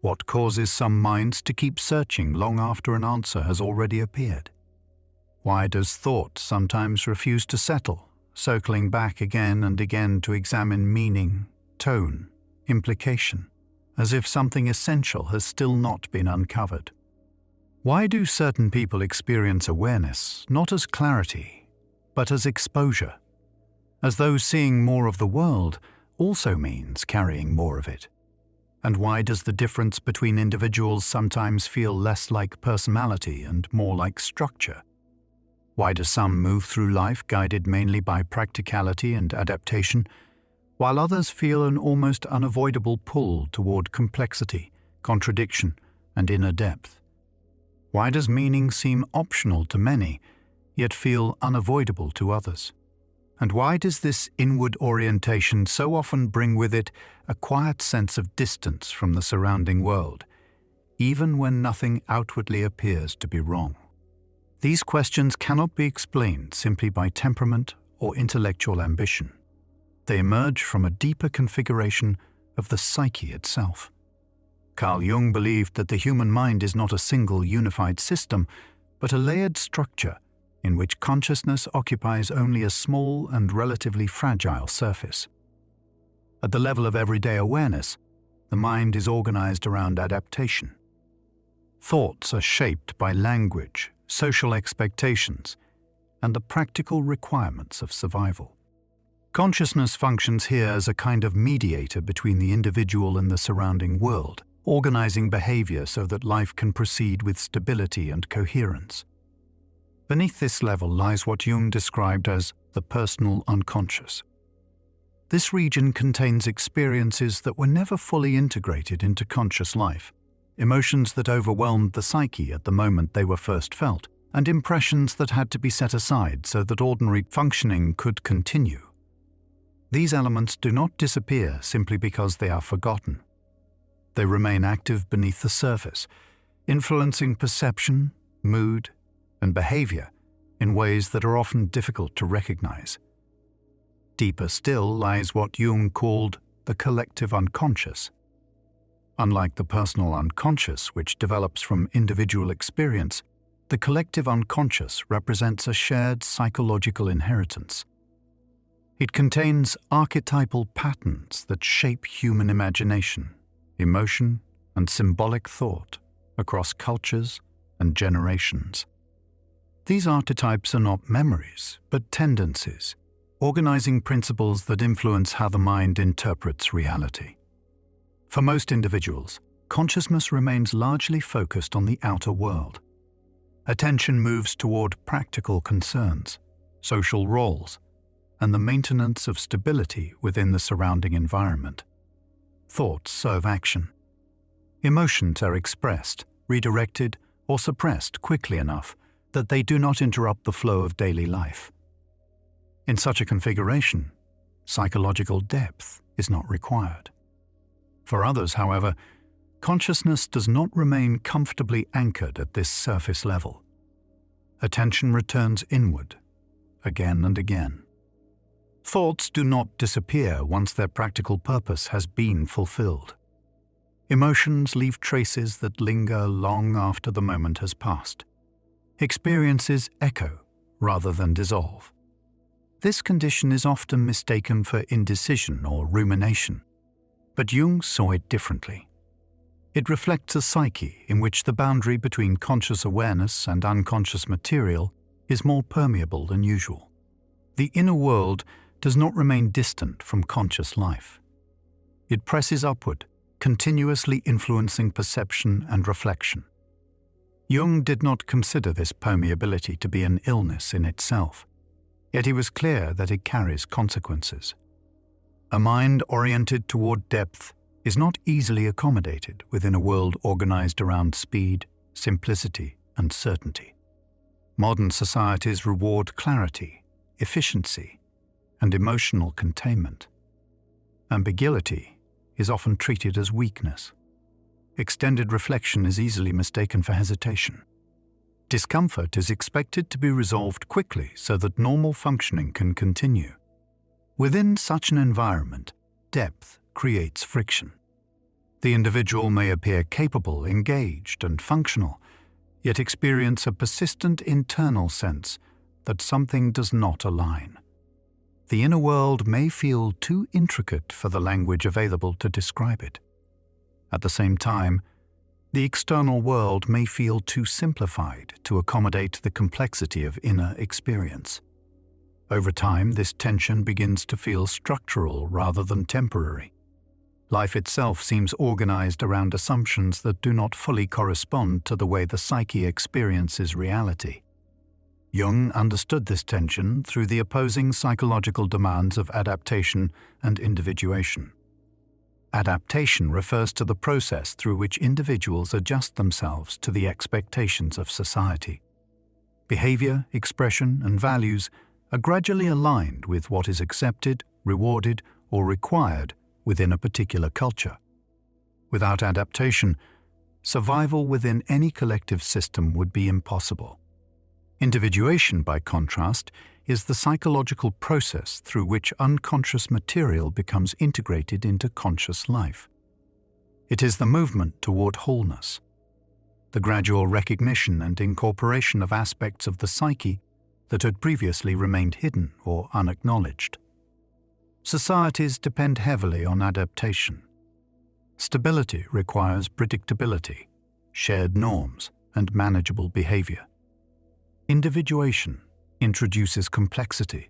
What causes some minds to keep searching long after an answer has already appeared? Why does thought sometimes refuse to settle, circling back again and again to examine meaning, tone, implication, as if something essential has still not been uncovered? Why do certain people experience awareness not as clarity, but as exposure, as though seeing more of the world also means carrying more of it? And why does the difference between individuals sometimes feel less like personality and more like structure? Why do some move through life guided mainly by practicality and adaptation, while others feel an almost unavoidable pull toward complexity, contradiction, and inner depth? Why does meaning seem optional to many, yet feel unavoidable to others? And why does this inward orientation so often bring with it a quiet sense of distance from the surrounding world, even when nothing outwardly appears to be wrong? These questions cannot be explained simply by temperament or intellectual ambition. They emerge from a deeper configuration of the psyche itself. Carl Jung believed that the human mind is not a single unified system, but a layered structure in which consciousness occupies only a small and relatively fragile surface. At the level of everyday awareness, the mind is organized around adaptation. Thoughts are shaped by language, social expectations, and the practical requirements of survival. Consciousness functions here as a kind of mediator between the individual and the surrounding world, organizing behavior so that life can proceed with stability and coherence. Beneath this level lies what Jung described as the personal unconscious. This region contains experiences that were never fully integrated into conscious life, emotions that overwhelmed the psyche at the moment they were first felt, and impressions that had to be set aside so that ordinary functioning could continue. These elements do not disappear simply because they are forgotten. They remain active beneath the surface, influencing perception, mood, and behavior in ways that are often difficult to recognize. Deeper still lies what Jung called the collective unconscious. Unlike the personal unconscious, which develops from individual experience, the collective unconscious represents a shared psychological inheritance. It contains archetypal patterns that shape human imagination, emotion, and symbolic thought across cultures and generations. These archetypes are not memories, but tendencies, organizing principles that influence how the mind interprets reality. For most individuals, consciousness remains largely focused on the outer world. Attention moves toward practical concerns, social roles, and the maintenance of stability within the surrounding environment. Thoughts serve action. Emotions are expressed, redirected, or suppressed quickly enough that they do not interrupt the flow of daily life. In such a configuration, psychological depth is not required. For others, however, consciousness does not remain comfortably anchored at this surface level. Attention returns inward, again and again. Thoughts do not disappear once their practical purpose has been fulfilled. Emotions leave traces that linger long after the moment has passed. Experiences echo rather than dissolve. This condition is often mistaken for indecision or rumination, but Jung saw it differently. It reflects a psyche in which the boundary between conscious awareness and unconscious material is more permeable than usual. The inner world does not remain distant from conscious life. It presses upward, continuously influencing perception and reflection. Jung did not consider this permeability to be an illness in itself, yet he was clear that it carries consequences. A mind oriented toward depth is not easily accommodated within a world organized around speed, simplicity, and certainty. Modern societies reward clarity, efficiency, and emotional containment. Ambiguity is often treated as weakness. Extended reflection is easily mistaken for hesitation. Discomfort is expected to be resolved quickly so that normal functioning can continue. Within such an environment, depth creates friction. The individual may appear capable, engaged, and functional, yet experience a persistent internal sense that something does not align. The inner world may feel too intricate for the language available to describe it. At the same time, the external world may feel too simplified to accommodate the complexity of inner experience. Over time, this tension begins to feel structural rather than temporary. Life itself seems organized around assumptions that do not fully correspond to the way the psyche experiences reality. Jung understood this tension through the opposing psychological demands of adaptation and individuation. Adaptation refers to the process through which individuals adjust themselves to the expectations of society. Behavior, expression, and values are gradually aligned with what is accepted, rewarded, or required within a particular culture. Without adaptation, survival within any collective system would be impossible. Individuation, by contrast, is the psychological process through which unconscious material becomes integrated into conscious life. It is the movement toward wholeness, the gradual recognition and incorporation of aspects of the psyche that had previously remained hidden or unacknowledged. Societies depend heavily on adaptation. Stability requires predictability, shared norms, and manageable behavior. Individuation introduces complexity.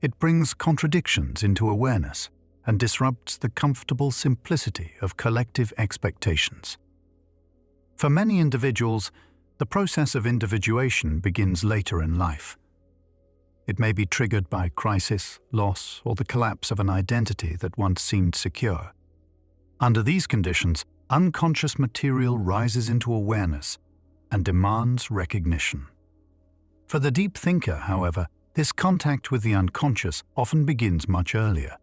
It brings contradictions into awareness and disrupts the comfortable simplicity of collective expectations. For many individuals, the process of individuation begins later in life. It may be triggered by crisis, loss, or the collapse of an identity that once seemed secure. Under these conditions, unconscious material rises into awareness and demands recognition. For the deep thinker, however, this contact with the unconscious often begins much earlier.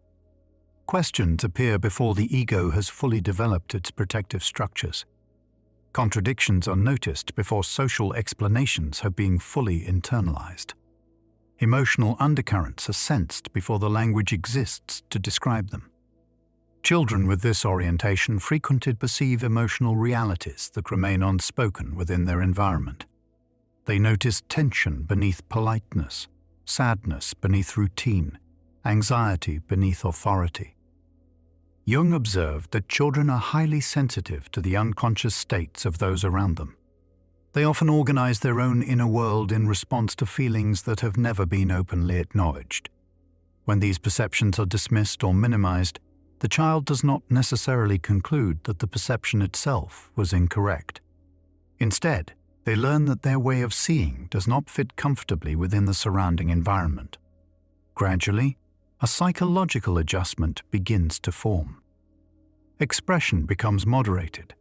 Questions appear before the ego has fully developed its protective structures. Contradictions are noticed before social explanations have been fully internalized. Emotional undercurrents are sensed before the language exists to describe them. Children with this orientation frequently perceive emotional realities that remain unspoken within their environment. They notice tension beneath politeness, sadness beneath routine, anxiety beneath authority. Jung observed that children are highly sensitive to the unconscious states of those around them. They often organize their own inner world in response to feelings that have never been openly acknowledged. When these perceptions are dismissed or minimized, the child does not necessarily conclude that the perception itself was incorrect. Instead, they learn that their way of seeing does not fit comfortably within the surrounding environment. Gradually, a psychological adjustment begins to form. Expression becomes moderated.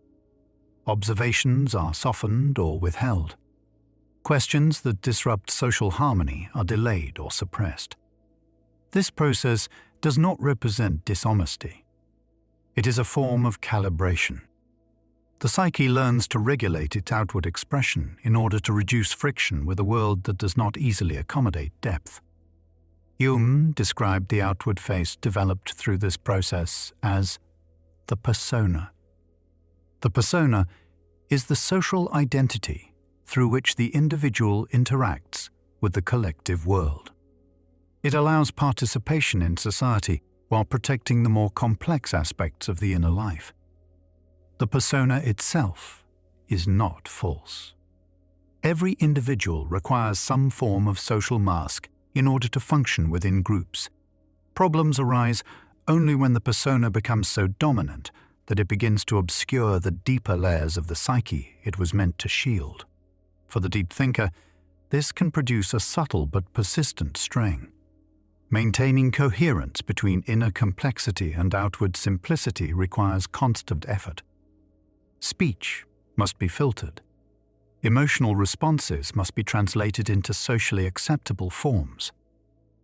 Observations are softened or withheld. Questions that disrupt social harmony are delayed or suppressed. This process does not represent dishonesty. It is a form of calibration. The psyche learns to regulate its outward expression in order to reduce friction with a world that does not easily accommodate depth. Jung described the outward face developed through this process as the persona. The persona is the social identity through which the individual interacts with the collective world. It allows participation in society while protecting the more complex aspects of the inner life. The persona itself is not false. Every individual requires some form of social mask in order to function within groups. Problems arise only when the persona becomes so dominant that it begins to obscure the deeper layers of the psyche it was meant to shield. For the deep thinker, this can produce a subtle but persistent strain. Maintaining coherence between inner complexity and outward simplicity requires constant effort. Speech must be filtered. Emotional responses must be translated into socially acceptable forms.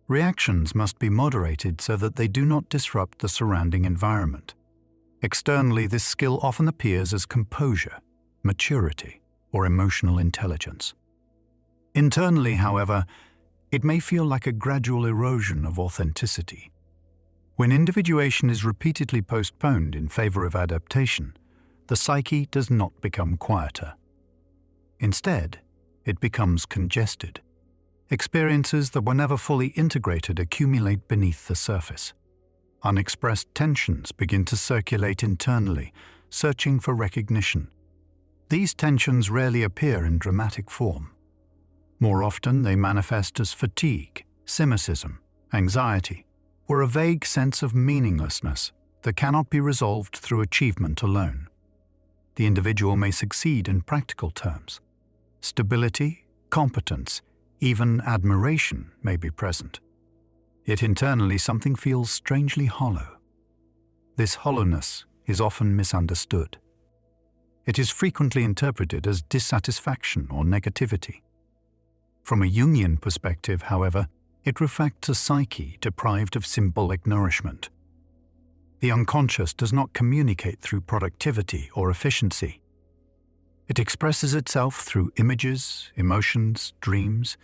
Reactions must be moderated so that they do not disrupt the surrounding environment. Externally, this skill often appears as composure, maturity, or emotional intelligence. Internally, however, it may feel like a gradual erosion of authenticity. When individuation is repeatedly postponed in favor of adaptation, the psyche does not become quieter. Instead, it becomes congested. Experiences that were never fully integrated accumulate beneath the surface. Unexpressed tensions begin to circulate internally, searching for recognition. These tensions rarely appear in dramatic form. More often, they manifest as fatigue, cynicism, anxiety, or a vague sense of meaninglessness that cannot be resolved through achievement alone. The individual may succeed in practical terms. Stability, competence, even admiration may be present. Yet internally something feels strangely hollow. This hollowness is often misunderstood. It is frequently interpreted as dissatisfaction or negativity. From a Jungian perspective, however, it reflects a psyche deprived of symbolic nourishment. The unconscious does not communicate through productivity or efficiency. It expresses itself through images, emotions, dreams,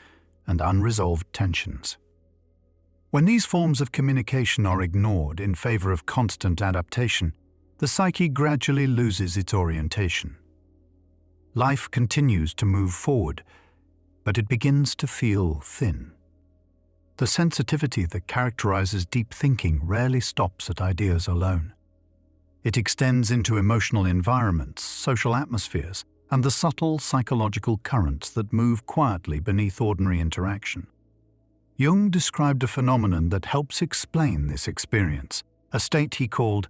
and unresolved tensions. When these forms of communication are ignored in favor of constant adaptation, the psyche gradually loses its orientation. Life continues to move forward, but it begins to feel thin. The sensitivity that characterizes deep thinking rarely stops at ideas alone. It extends into emotional environments, social atmospheres, and the subtle psychological currents that move quietly beneath ordinary interaction. Jung described a phenomenon that helps explain this experience, a state he called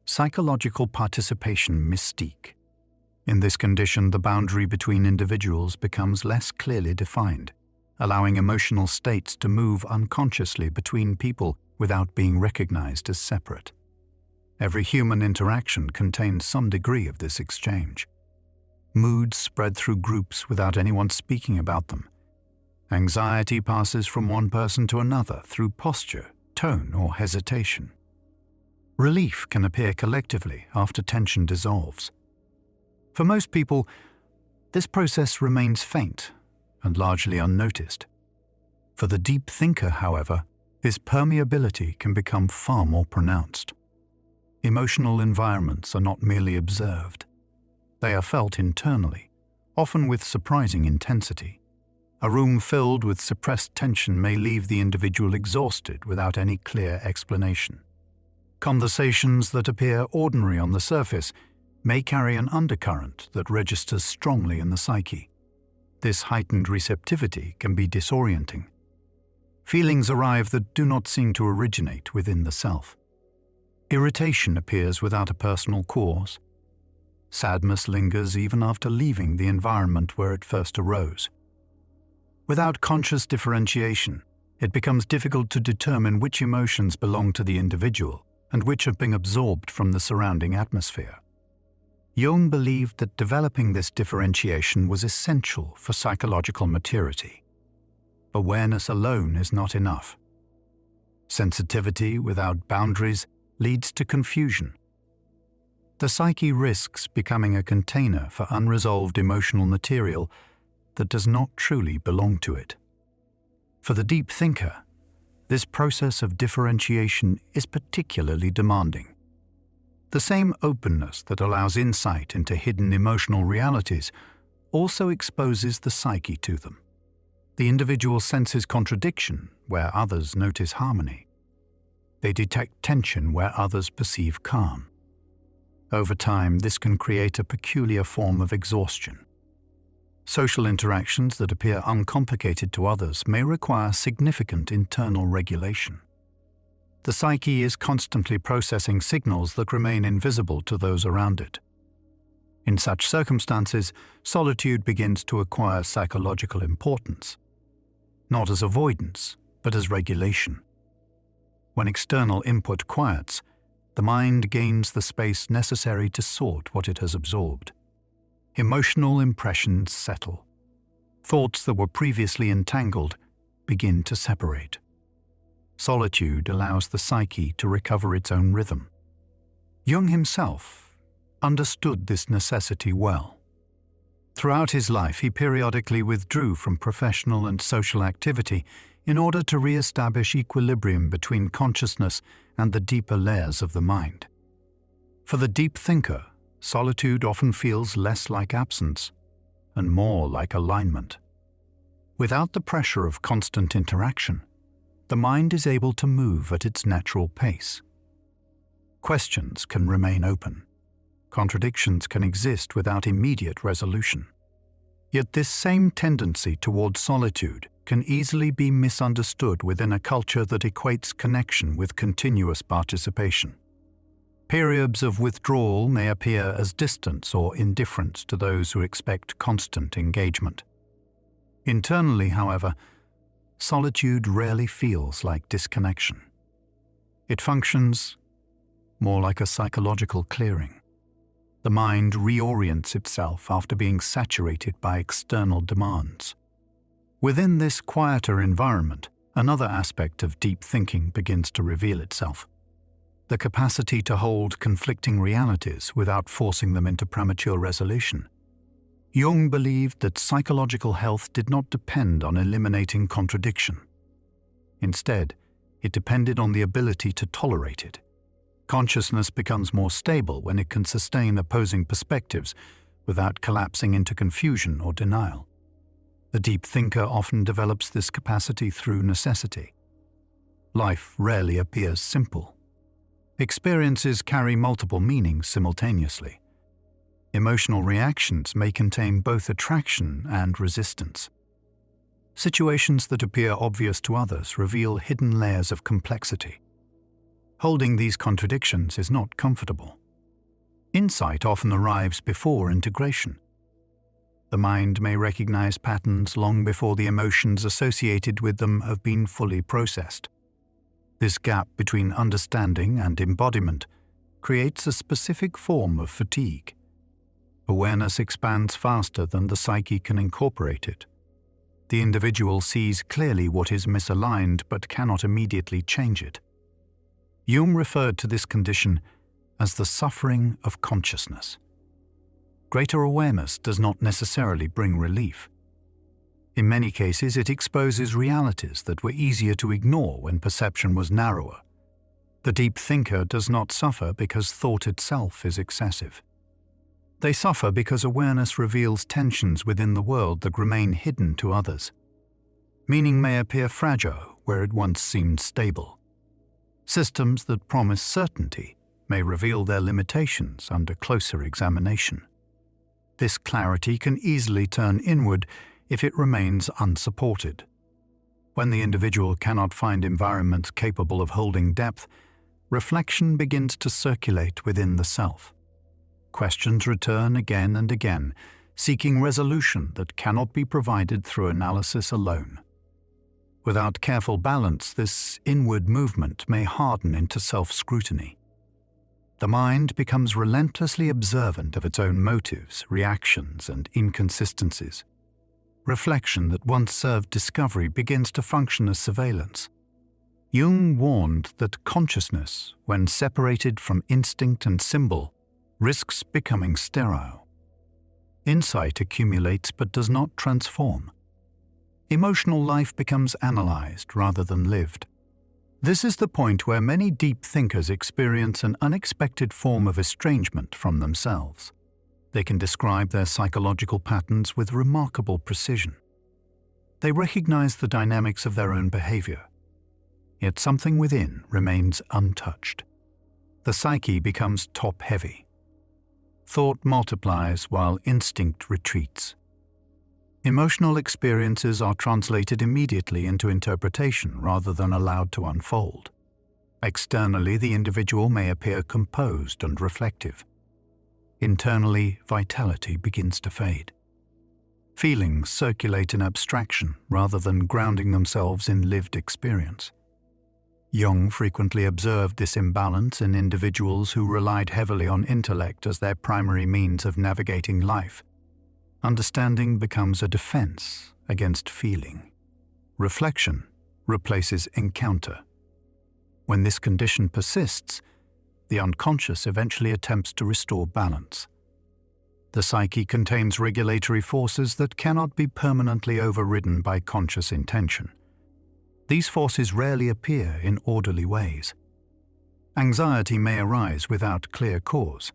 psychological participation mystique. In this condition, the boundary between individuals becomes less clearly defined, allowing emotional states to move unconsciously between people without being recognized as separate. Every human interaction contains some degree of this exchange. Moods spread through groups without anyone speaking about them. Anxiety passes from one person to another through posture, tone, or hesitation. Relief can appear collectively after tension dissolves. For most people, this process remains faint and largely unnoticed. For the deep thinker, however, this permeability can become far more pronounced. Emotional environments are not merely observed. They are felt internally, often with surprising intensity. A room filled with suppressed tension may leave the individual exhausted without any clear explanation. Conversations that appear ordinary on the surface may carry an undercurrent that registers strongly in the psyche. This heightened receptivity can be disorienting. Feelings arrive that do not seem to originate within the self. Irritation appears without a personal cause. Sadness lingers even after leaving the environment where it first arose. Without conscious differentiation, it becomes difficult to determine which emotions belong to the individual and which have been absorbed from the surrounding atmosphere. Jung believed that developing this differentiation was essential for psychological maturity. Awareness alone is not enough. Sensitivity without boundaries leads to confusion. The psyche risks becoming a container for unresolved emotional material that does not truly belong to it. For the deep thinker, this process of differentiation is particularly demanding. The same openness that allows insight into hidden emotional realities also exposes the psyche to them. The individual senses contradiction where others notice harmony. They detect tension where others perceive calm. Over time, this can create a peculiar form of exhaustion. Social interactions that appear uncomplicated to others may require significant internal regulation. The psyche is constantly processing signals that remain invisible to those around it. In such circumstances, solitude begins to acquire psychological importance, not as avoidance, but as regulation. When external input quiets, the mind gains the space necessary to sort what it has absorbed. Emotional impressions settle. Thoughts that were previously entangled begin to separate. Solitude allows the psyche to recover its own rhythm. Jung himself understood this necessity well. Throughout his life, he periodically withdrew from professional and social activity in order to re-establish equilibrium between consciousness and the deeper layers of the mind. For the deep thinker, solitude often feels less like absence and more like alignment. Without the pressure of constant interaction, the mind is able to move at its natural pace. Questions can remain open. Contradictions can exist without immediate resolution. Yet this same tendency towards solitude can easily be misunderstood within a culture that equates connection with continuous participation. Periods of withdrawal may appear as distance or indifference to those who expect constant engagement. Internally, however, solitude rarely feels like disconnection. It functions more like a psychological clearing. The mind reorients itself after being saturated by external demands. Within this quieter environment, another aspect of deep thinking begins to reveal itself: the capacity to hold conflicting realities without forcing them into premature resolution. Jung believed that psychological health did not depend on eliminating contradiction. Instead, it depended on the ability to tolerate it. Consciousness becomes more stable when it can sustain opposing perspectives without collapsing into confusion or denial. The deep thinker often develops this capacity through necessity. Life rarely appears simple. Experiences carry multiple meanings simultaneously. Emotional reactions may contain both attraction and resistance. Situations that appear obvious to others reveal hidden layers of complexity. Holding these contradictions is not comfortable. Insight often arrives before integration. The mind may recognize patterns long before the emotions associated with them have been fully processed. This gap between understanding and embodiment creates a specific form of fatigue. Awareness expands faster than the psyche can incorporate it. The individual sees clearly what is misaligned but cannot immediately change it. Jung referred to this condition as the suffering of consciousness. Greater awareness does not necessarily bring relief. In many cases, it exposes realities that were easier to ignore when perception was narrower. The deep thinker does not suffer because thought itself is excessive. They suffer because awareness reveals tensions within the world that remain hidden to others. Meaning may appear fragile where it once seemed stable. Systems that promise certainty may reveal their limitations under closer examination. This clarity can easily turn inward if it remains unsupported. When the individual cannot find environments capable of holding depth, reflection begins to circulate within the self. Questions return again and again, seeking resolution that cannot be provided through analysis alone. Without careful balance, this inward movement may harden into self-scrutiny. The mind becomes relentlessly observant of its own motives, reactions, and inconsistencies. Reflection that once served discovery begins to function as surveillance. Jung warned that consciousness, when separated from instinct and symbol, risks becoming sterile. Insight accumulates but does not transform. Emotional life becomes analyzed rather than lived. This is the point where many deep thinkers experience an unexpected form of estrangement from themselves. They can describe their psychological patterns with remarkable precision. They recognize the dynamics of their own behavior, yet something within remains untouched. The psyche becomes top-heavy. Thought multiplies while instinct retreats. Emotional experiences are translated immediately into interpretation rather than allowed to unfold. Externally, the individual may appear composed and reflective. Internally, vitality begins to fade. Feelings circulate in abstraction rather than grounding themselves in lived experience. Jung frequently observed this imbalance in individuals who relied heavily on intellect as their primary means of navigating life. Understanding becomes a defense against feeling. Reflection replaces encounter. When this condition persists, the unconscious eventually attempts to restore balance. The psyche contains regulatory forces that cannot be permanently overridden by conscious intention. These forces rarely appear in orderly ways. Anxiety may arise without clear cause.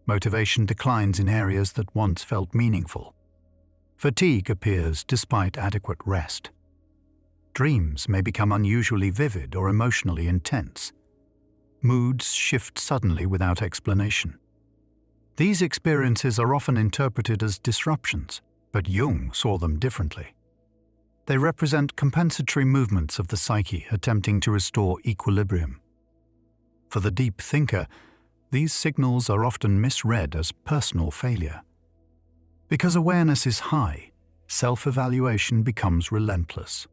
Motivation declines in areas that once felt meaningful. Fatigue appears despite adequate rest. Dreams may become unusually vivid or emotionally intense. Moods shift suddenly without explanation. These experiences are often interpreted as disruptions, but Jung saw them differently. They represent compensatory movements of the psyche attempting to restore equilibrium. For the deep thinker, these signals are often misread as personal failure. Because awareness is high, self-evaluation becomes relentless.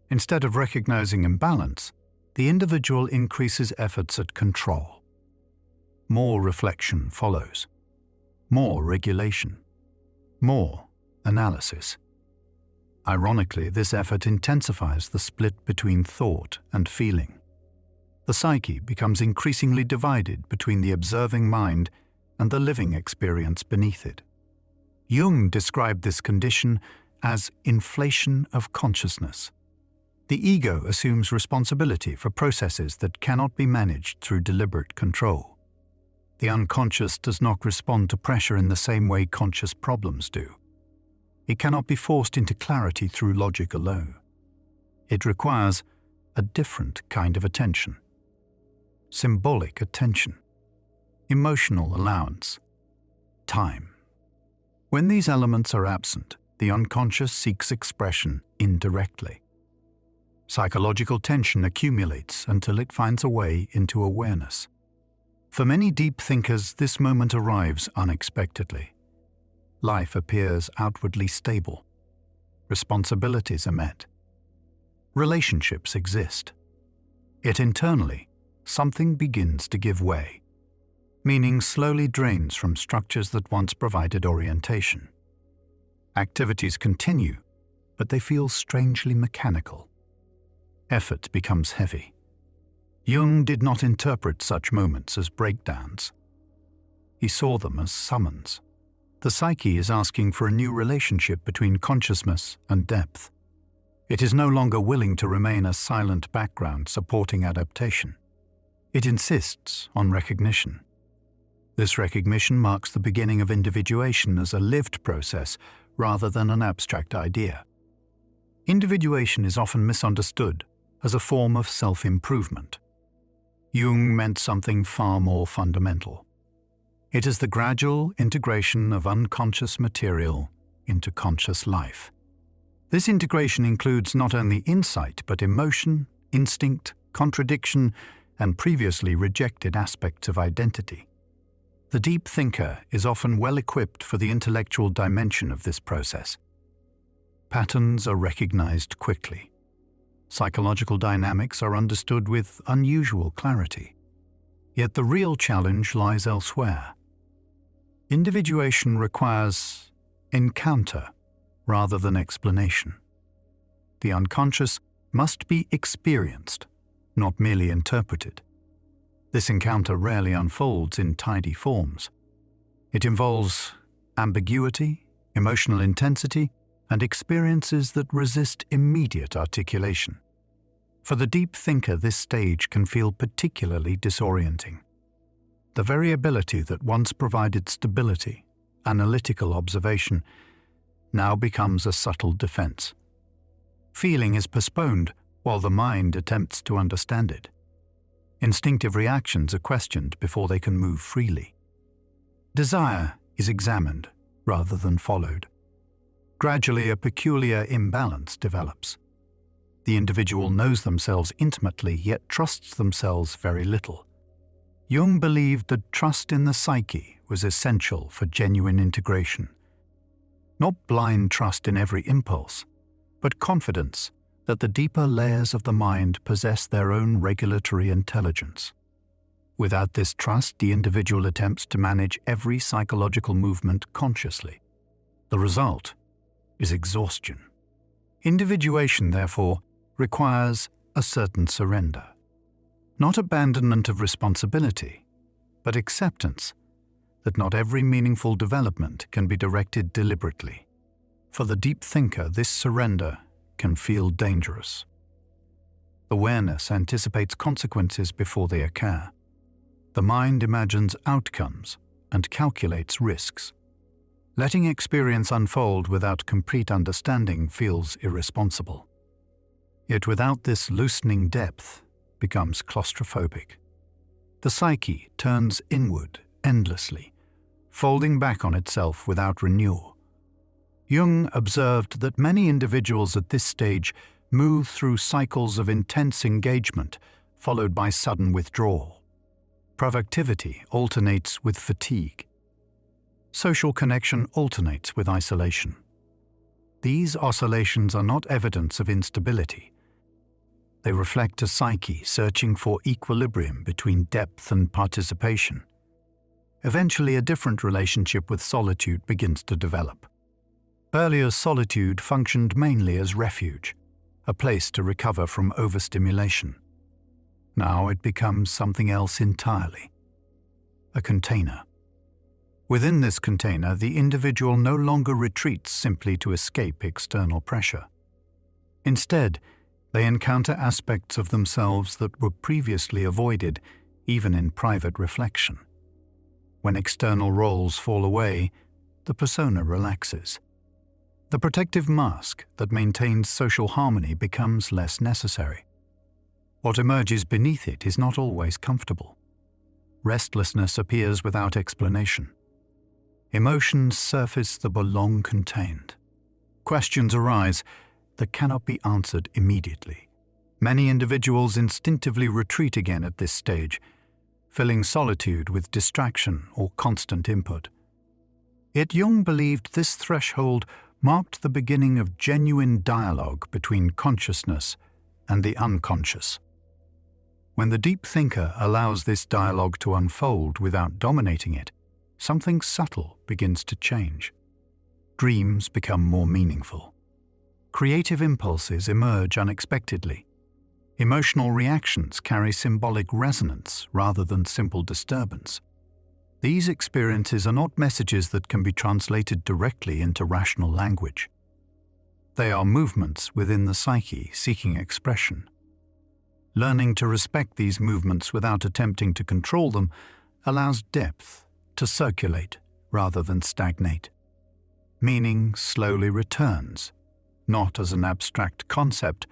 Instead of recognizing imbalance, the individual increases efforts at control. More reflection follows. More regulation. More analysis. Ironically, this effort intensifies the split between thought and feeling. The psyche becomes increasingly divided between the observing mind and the living experience beneath it. Jung described this condition as inflation of consciousness. The ego assumes responsibility for processes that cannot be managed through deliberate control. The unconscious does not respond to pressure in the same way conscious problems do. It cannot be forced into clarity through logic alone. It requires a different kind of attention. Symbolic attention, emotional allowance, time. When these elements are absent, the unconscious seeks expression indirectly. Psychological tension accumulates until it finds a way into awareness. For many deep thinkers, this moment arrives unexpectedly. Life appears outwardly stable. Responsibilities are met. Relationships exist. Yet internally, something begins to give way. Meaning slowly drains from structures that once provided orientation. Activities continue, but they feel strangely mechanical. Effort becomes heavy. Jung did not interpret such moments as breakdowns. He saw them as summons. The psyche is asking for a new relationship between consciousness and depth. It is no longer willing to remain a silent background supporting adaptation. It insists on recognition. This recognition marks the beginning of individuation as a lived process rather than an abstract idea. Individuation is often misunderstood as a form of self-improvement. Jung meant something far more fundamental. It is the gradual integration of unconscious material into conscious life. This integration includes not only insight but emotion, instinct, contradiction, and previously rejected aspects of identity. The deep thinker is often well equipped for the intellectual dimension of this process. Patterns are recognized quickly. Psychological dynamics are understood with unusual clarity. Yet the real challenge lies elsewhere. Individuation requires encounter rather than explanation. The unconscious must be experienced, not merely interpreted. This encounter rarely unfolds in tidy forms. It involves ambiguity, emotional intensity, and experiences that resist immediate articulation. For the deep thinker, this stage can feel particularly disorienting. The variability that once provided stability, analytical observation, now becomes a subtle defense. Feeling is postponed while the mind attempts to understand it. Instinctive reactions are questioned before they can move freely. Desire is examined rather than followed. Gradually, a peculiar imbalance develops. The individual knows themselves intimately, yet trusts themselves very little. Jung believed that trust in the psyche was essential for genuine integration. Not blind trust in every impulse, but confidence that the deeper layers of the mind possess their own regulatory intelligence. Without this trust, the individual attempts to manage every psychological movement consciously. The result is exhaustion. Individuation, therefore, requires a certain surrender. Not abandonment of responsibility, but acceptance that not every meaningful development can be directed deliberately. For the deep thinker, this surrender can feel dangerous. Awareness anticipates consequences before they occur. The mind imagines outcomes and calculates risks. Letting experience unfold without complete understanding feels irresponsible. Yet without this loosening, depth becomes claustrophobic. The psyche turns inward endlessly, folding back on itself without renewal. Jung observed that many individuals at this stage move through cycles of intense engagement, followed by sudden withdrawal. Productivity alternates with fatigue. Social connection alternates with isolation. These oscillations are not evidence of instability. They reflect a psyche searching for equilibrium between depth and participation. Eventually, a different relationship with solitude begins to develop. Earlier, solitude functioned mainly as refuge, a place to recover from overstimulation. Now it becomes something else entirely, a container. Within this container, the individual no longer retreats simply to escape external pressure. Instead, they encounter aspects of themselves that were previously avoided, even in private reflection. When external roles fall away, the persona relaxes. The protective mask that maintains social harmony becomes less necessary. What emerges beneath it is not always comfortable. Restlessness appears without explanation. Emotions surface that were long contained. Questions arise that cannot be answered immediately. Many individuals instinctively retreat again at this stage, filling solitude with distraction or constant input. Yet Jung believed this threshold marked the beginning of genuine dialogue between consciousness and the unconscious. When the deep thinker allows this dialogue to unfold without dominating it, something subtle begins to change. Dreams become more meaningful. Creative impulses emerge unexpectedly. Emotional reactions carry symbolic resonance rather than simple disturbance. These experiences are not messages that can be translated directly into rational language. They are movements within the psyche seeking expression. Learning to respect these movements without attempting to control them allows depth to circulate rather than stagnate. Meaning slowly returns, not as an abstract concept,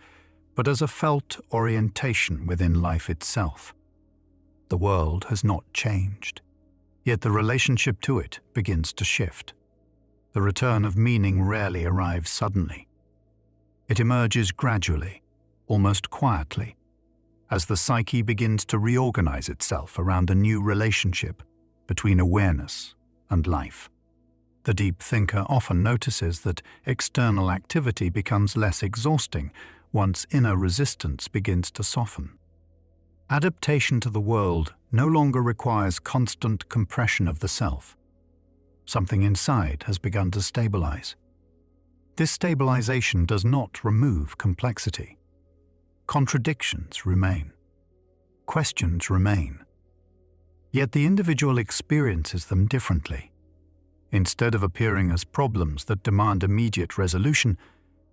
but as a felt orientation within life itself. The world has not changed, yet the relationship to it begins to shift. The return of meaning rarely arrives suddenly. It emerges gradually, almost quietly, as the psyche begins to reorganize itself around a new relationship between awareness and life. The deep thinker often notices that external activity becomes less exhausting once inner resistance begins to soften. Adaptation to the world no longer requires constant compression of the self. Something inside has begun to stabilize. This stabilization does not remove complexity. Contradictions remain. Questions remain. Yet the individual experiences them differently. Instead of appearing as problems that demand immediate resolution,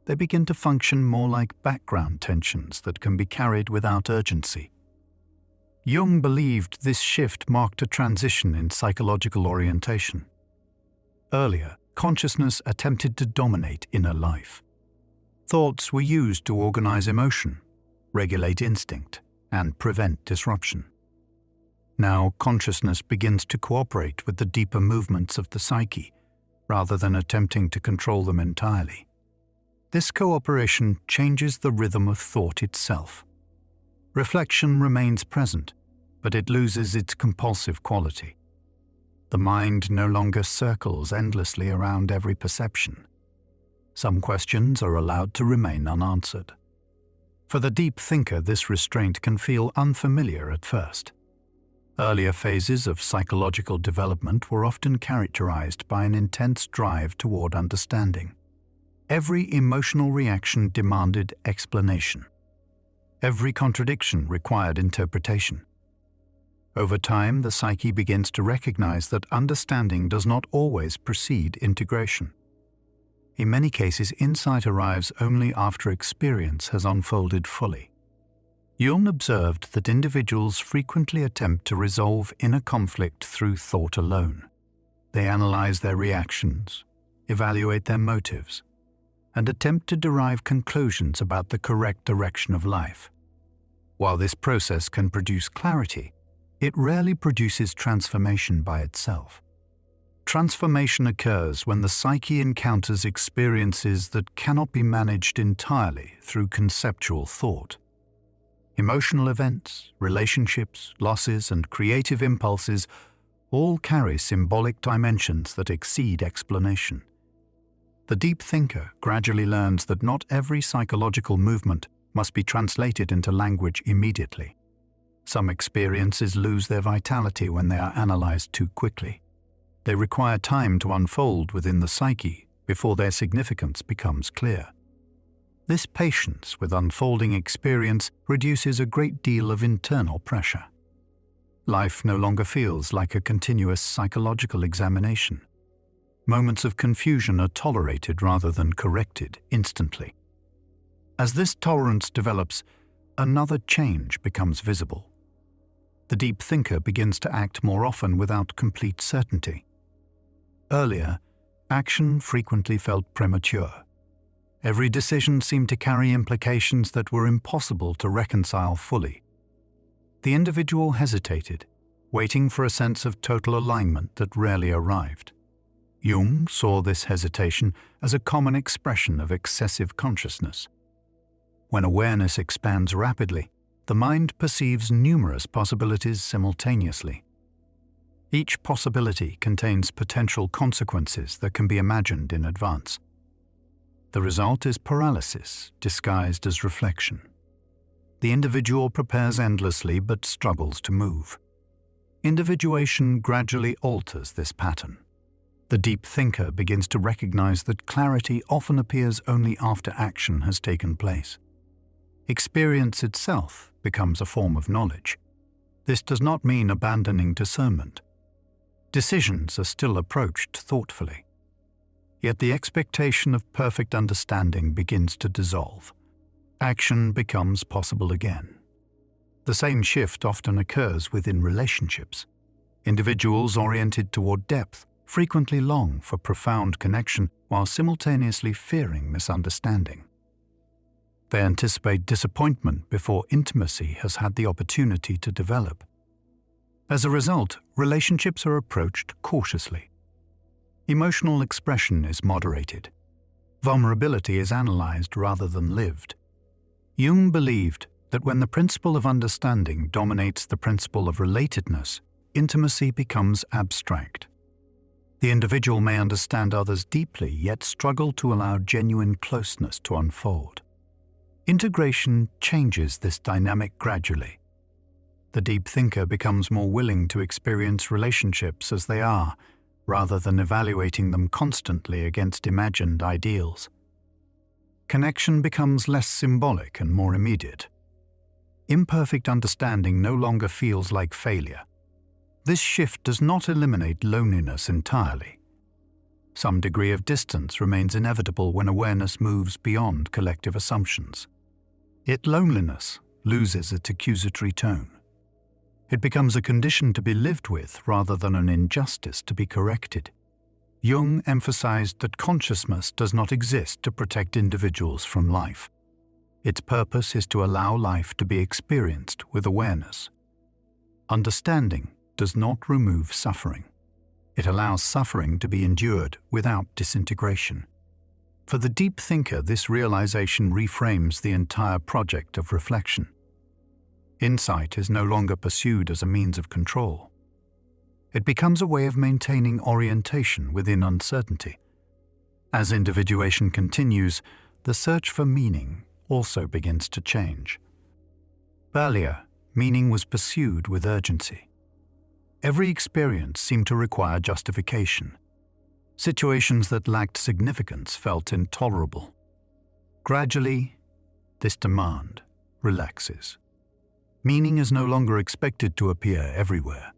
they begin to function more like background tensions that can be carried without urgency. Jung believed this shift marked a transition in psychological orientation. Earlier, consciousness attempted to dominate inner life. Thoughts were used to organize emotion, regulate instinct, and prevent disruption. Now, consciousness begins to cooperate with the deeper movements of the psyche, rather than attempting to control them entirely. This cooperation changes the rhythm of thought itself. Reflection remains present, but it loses its compulsive quality. The mind no longer circles endlessly around every perception. Some questions are allowed to remain unanswered. For the deep thinker, this restraint can feel unfamiliar at first. Earlier phases of psychological development were often characterized by an intense drive toward understanding. Every emotional reaction demanded explanation. Every contradiction required interpretation. Over time, the psyche begins to recognize that understanding does not always precede integration. In many cases, insight arrives only after experience has unfolded fully. Jung observed that individuals frequently attempt to resolve inner conflict through thought alone. They analyze their reactions, evaluate their motives, and attempt to derive conclusions about the correct direction of life. While this process can produce clarity, it rarely produces transformation by itself. Transformation occurs when the psyche encounters experiences that cannot be managed entirely through conceptual thought. Emotional events, relationships, losses, and creative impulses all carry symbolic dimensions that exceed explanation. The deep thinker gradually learns that not every psychological movement must be translated into language immediately. Some experiences lose their vitality when they are analyzed too quickly. They require time to unfold within the psyche before their significance becomes clear. This patience with unfolding experience reduces a great deal of internal pressure. Life no longer feels like a continuous psychological examination. Moments of confusion are tolerated rather than corrected instantly. As this tolerance develops, another change becomes visible. The deep thinker begins to act more often without complete certainty. Earlier, action frequently felt premature. Every decision seemed to carry implications that were impossible to reconcile fully. The individual hesitated, waiting for a sense of total alignment that rarely arrived. Jung saw this hesitation as a common expression of excessive consciousness. When awareness expands rapidly, the mind perceives numerous possibilities simultaneously. Each possibility contains potential consequences that can be imagined in advance. The result is paralysis, disguised as reflection. The individual prepares endlessly but struggles to move. Individuation gradually alters this pattern. The deep thinker begins to recognize that clarity often appears only after action has taken place. Experience itself becomes a form of knowledge. This does not mean abandoning discernment. Decisions are still approached thoughtfully. Yet the expectation of perfect understanding begins to dissolve. Action becomes possible again. The same shift often occurs within relationships. Individuals oriented toward depth frequently long for profound connection while simultaneously fearing misunderstanding. They anticipate disappointment before intimacy has had the opportunity to develop. As a result, relationships are approached cautiously. Emotional expression is moderated. Vulnerability is analyzed rather than lived. Jung believed that when the principle of understanding dominates the principle of relatedness, intimacy becomes abstract. The individual may understand others deeply, yet struggle to allow genuine closeness to unfold. Integration changes this dynamic gradually. The deep thinker becomes more willing to experience relationships as they are, rather than evaluating them constantly against imagined ideals. Connection becomes less symbolic and more immediate. Imperfect understanding no longer feels like failure. This shift does not eliminate loneliness entirely. Some degree of distance remains inevitable when awareness moves beyond collective assumptions. Yet loneliness loses its accusatory tone. It becomes a condition to be lived with rather than an injustice to be corrected. Jung emphasized that consciousness does not exist to protect individuals from life. Its purpose is to allow life to be experienced with awareness. Understanding does not remove suffering. It allows suffering to be endured without disintegration. For the deep thinker, this realization reframes the entire project of reflection. Insight is no longer pursued as a means of control. It becomes a way of maintaining orientation within uncertainty. As individuation continues, the search for meaning also begins to change. Earlier, meaning was pursued with urgency. Every experience seemed to require justification. Situations that lacked significance felt intolerable. Gradually, this demand relaxes. Meaning is no longer expected to appear everywhere.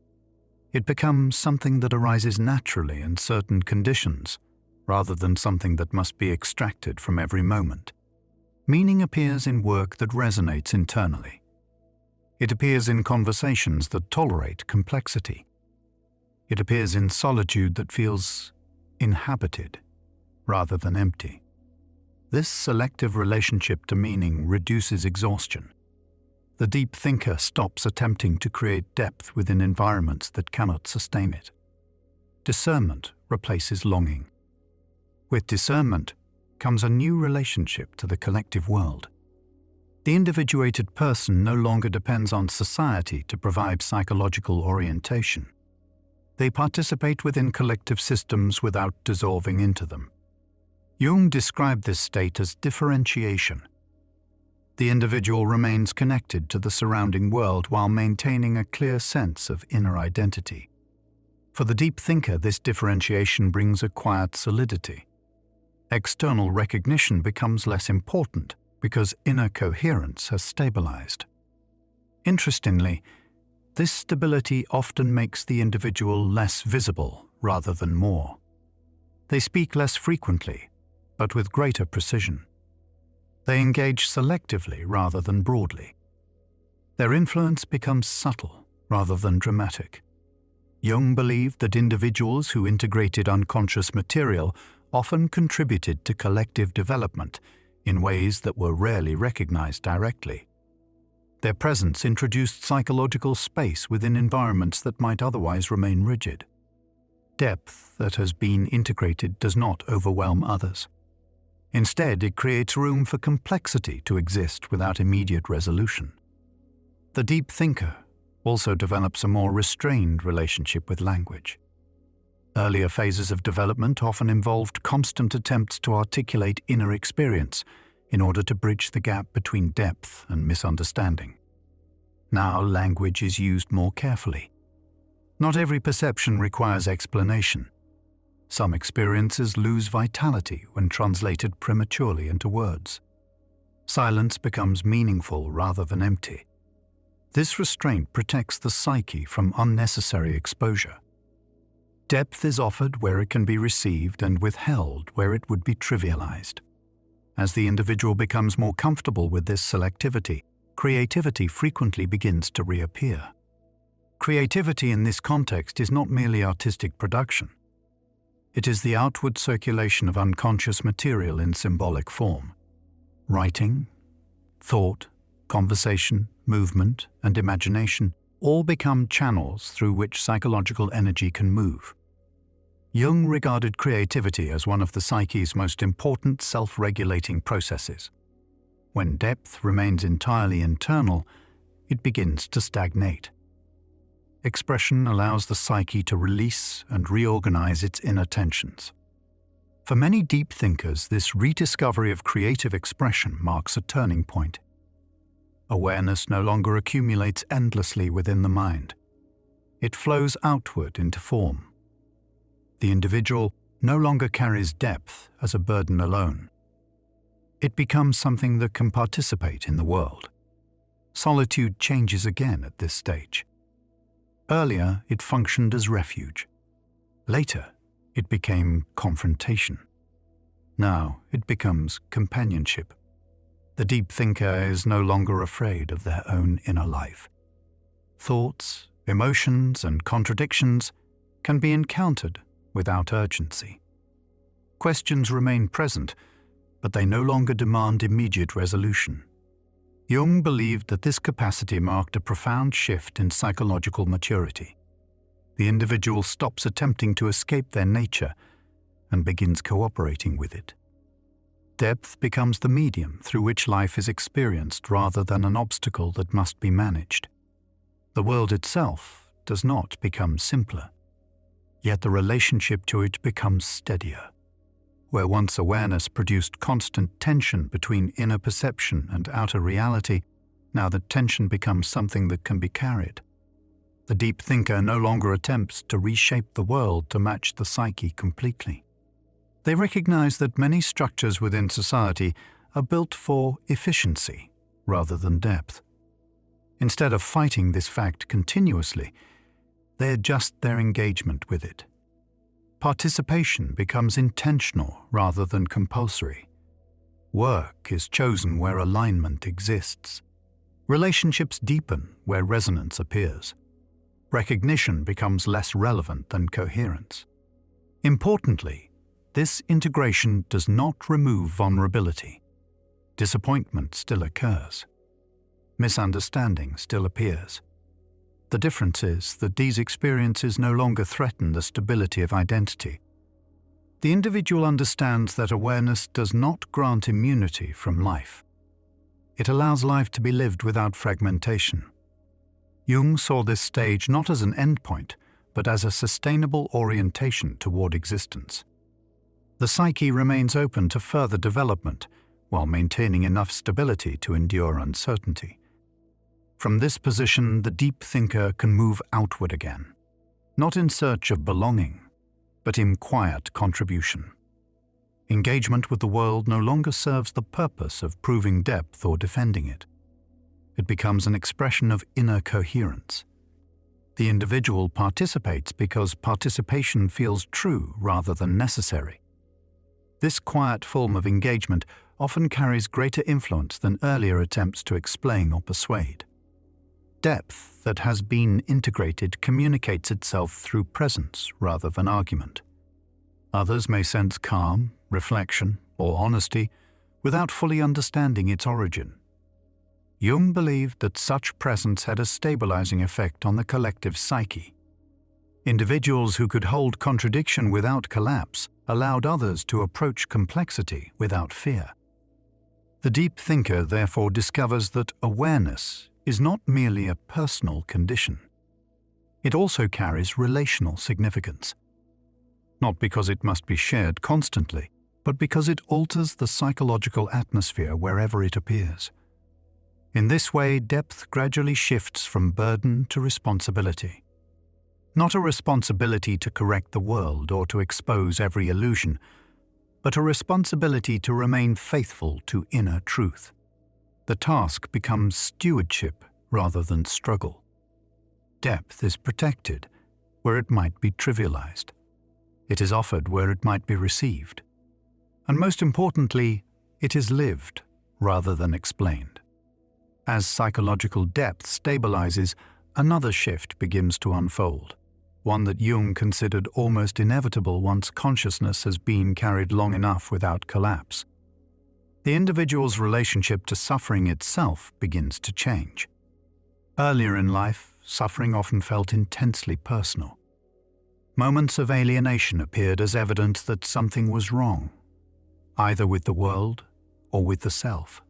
It becomes something that arises naturally in certain conditions, rather than something that must be extracted from every moment. Meaning appears in work that resonates internally, It appears in conversations that tolerate complexity. It appears in solitude that feels inhabited rather than empty. This selective relationship to meaning reduces exhaustion. The deep thinker stops attempting to create depth within environments that cannot sustain it. Discernment replaces longing. With discernment comes a new relationship to the collective world. The individuated person no longer depends on society to provide psychological orientation. They participate within collective systems without dissolving into them. Jung described this state as differentiation. The individual remains connected to the surrounding world while maintaining a clear sense of inner identity. For the deep thinker, this differentiation brings a quiet solidity. External recognition becomes less important because inner coherence has stabilized. Interestingly, this stability often makes the individual less visible rather than more. They speak less frequently, but with greater precision. They engage selectively rather than broadly. Their influence becomes subtle rather than dramatic. Jung believed that individuals who integrated unconscious material often contributed to collective development in ways that were rarely recognized directly. Their presence introduced psychological space within environments that might otherwise remain rigid. Depth that has been integrated does not overwhelm others. Instead, it creates room for complexity to exist without immediate resolution. The deep thinker also develops a more restrained relationship with language. Earlier phases of development often involved constant attempts to articulate inner experience in order to bridge the gap between depth and misunderstanding. Now, language is used more carefully. Not every perception requires explanation. Some experiences lose vitality when translated prematurely into words. Silence becomes meaningful rather than empty. This restraint protects the psyche from unnecessary exposure. Depth is offered where it can be received and withheld where it would be trivialized. As the individual becomes more comfortable with this selectivity, creativity frequently begins to reappear. Creativity in this context is not merely artistic production. It is the outward circulation of unconscious material in symbolic form. Writing, thought, conversation, movement, and imagination all become channels through which psychological energy can move. Jung regarded creativity as one of the psyche's most important self-regulating processes. When depth remains entirely internal, it begins to stagnate. Expression allows the psyche to release and reorganize its inner tensions. For many deep thinkers, this rediscovery of creative expression marks a turning point. Awareness no longer accumulates endlessly within the mind. It flows outward into form. The individual no longer carries depth as a burden alone. It becomes something that can participate in the world. Solitude changes again at this stage. Earlier, it functioned as refuge. Later, it became confrontation. Now, it becomes companionship. The deep thinker is no longer afraid of their own inner life. Thoughts, emotions, and contradictions can be encountered without urgency. Questions remain present, but they no longer demand immediate resolution. Jung believed that this capacity marked a profound shift in psychological maturity. The individual stops attempting to escape their nature and begins cooperating with it. Depth becomes the medium through which life is experienced rather than an obstacle that must be managed. The world itself does not become simpler, yet the relationship to it becomes steadier. Where once awareness produced constant tension between inner perception and outer reality, now the tension becomes something that can be carried. The deep thinker no longer attempts to reshape the world to match the psyche completely. They recognize that many structures within society are built for efficiency rather than depth. Instead of fighting this fact continuously, they adjust their engagement with it. Participation becomes intentional rather than compulsory. Work is chosen where alignment exists. Relationships deepen where resonance appears. Recognition becomes less relevant than coherence. Importantly, this integration does not remove vulnerability. Disappointment still occurs. Misunderstanding still appears. The difference is that these experiences no longer threaten the stability of identity. The individual understands that awareness does not grant immunity from life. It allows life to be lived without fragmentation. Jung saw this stage not as an endpoint, but as a sustainable orientation toward existence. The psyche remains open to further development, while maintaining enough stability to endure uncertainty. From this position, the deep thinker can move outward again, not in search of belonging, but in quiet contribution. Engagement with the world no longer serves the purpose of proving depth or defending it. It becomes an expression of inner coherence. The individual participates because participation feels true rather than necessary. This quiet form of engagement often carries greater influence than earlier attempts to explain or persuade. Depth that has been integrated communicates itself through presence rather than argument. Others may sense calm, reflection, or honesty without fully understanding its origin. Jung believed that such presence had a stabilizing effect on the collective psyche. Individuals who could hold contradiction without collapse allowed others to approach complexity without fear. The deep thinker therefore discovers that awareness is not merely a personal condition. It also carries relational significance. Not because it must be shared constantly, but because it alters the psychological atmosphere wherever it appears. In this way, depth gradually shifts from burden to responsibility. Not a responsibility to correct the world or to expose every illusion, but a responsibility to remain faithful to inner truth. The task becomes stewardship rather than struggle. Depth is protected where it might be trivialized. It is offered where it might be received. And most importantly, it is lived rather than explained. As psychological depth stabilizes, another shift begins to unfold, one that Jung considered almost inevitable once consciousness has been carried long enough without collapse. The individual's relationship to suffering itself begins to change. Earlier in life, suffering often felt intensely personal. Moments of alienation appeared as evidence that something was wrong, either with the world or with the self.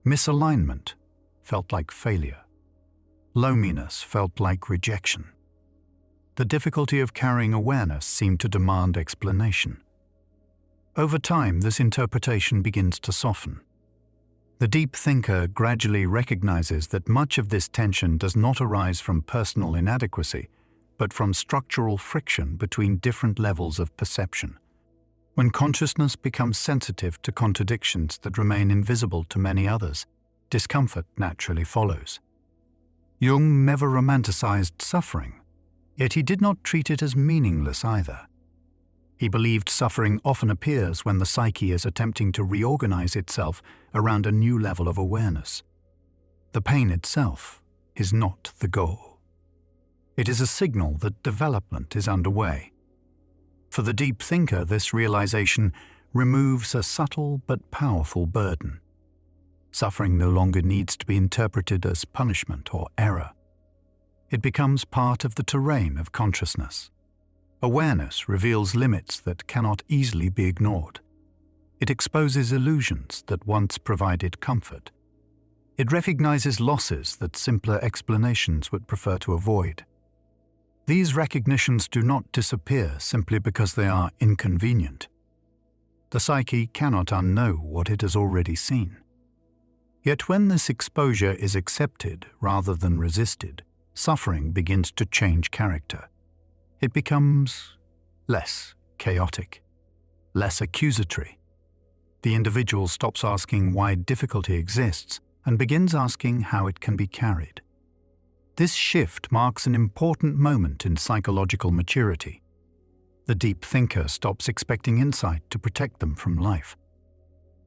Misalignment felt like failure. Loneliness felt like rejection. The difficulty of carrying awareness seemed to demand explanation. Over time, this interpretation begins to soften. The deep thinker gradually recognizes that much of this tension does not arise from personal inadequacy, but from structural friction between different levels of perception. When consciousness becomes sensitive to contradictions that remain invisible to many others, discomfort naturally follows. Jung never romanticized suffering, yet he did not treat it as meaningless either. He believed suffering often appears when the psyche is attempting to reorganize itself around a new level of awareness. The pain itself is not the goal. It is a signal that development is underway. For the deep thinker, this realization removes a subtle but powerful burden. Suffering no longer needs to be interpreted as punishment or error. It becomes part of the terrain of consciousness. Awareness reveals limits that cannot easily be ignored. It exposes illusions that once provided comfort. It recognizes losses that simpler explanations would prefer to avoid. These recognitions do not disappear simply because they are inconvenient. The psyche cannot unknow what it has already seen. Yet when this exposure is accepted rather than resisted, suffering begins to change character. It becomes less chaotic, less accusatory. The individual stops asking why difficulty exists and begins asking how it can be carried. This shift marks an important moment in psychological maturity. The deep thinker stops expecting insight to protect them from life.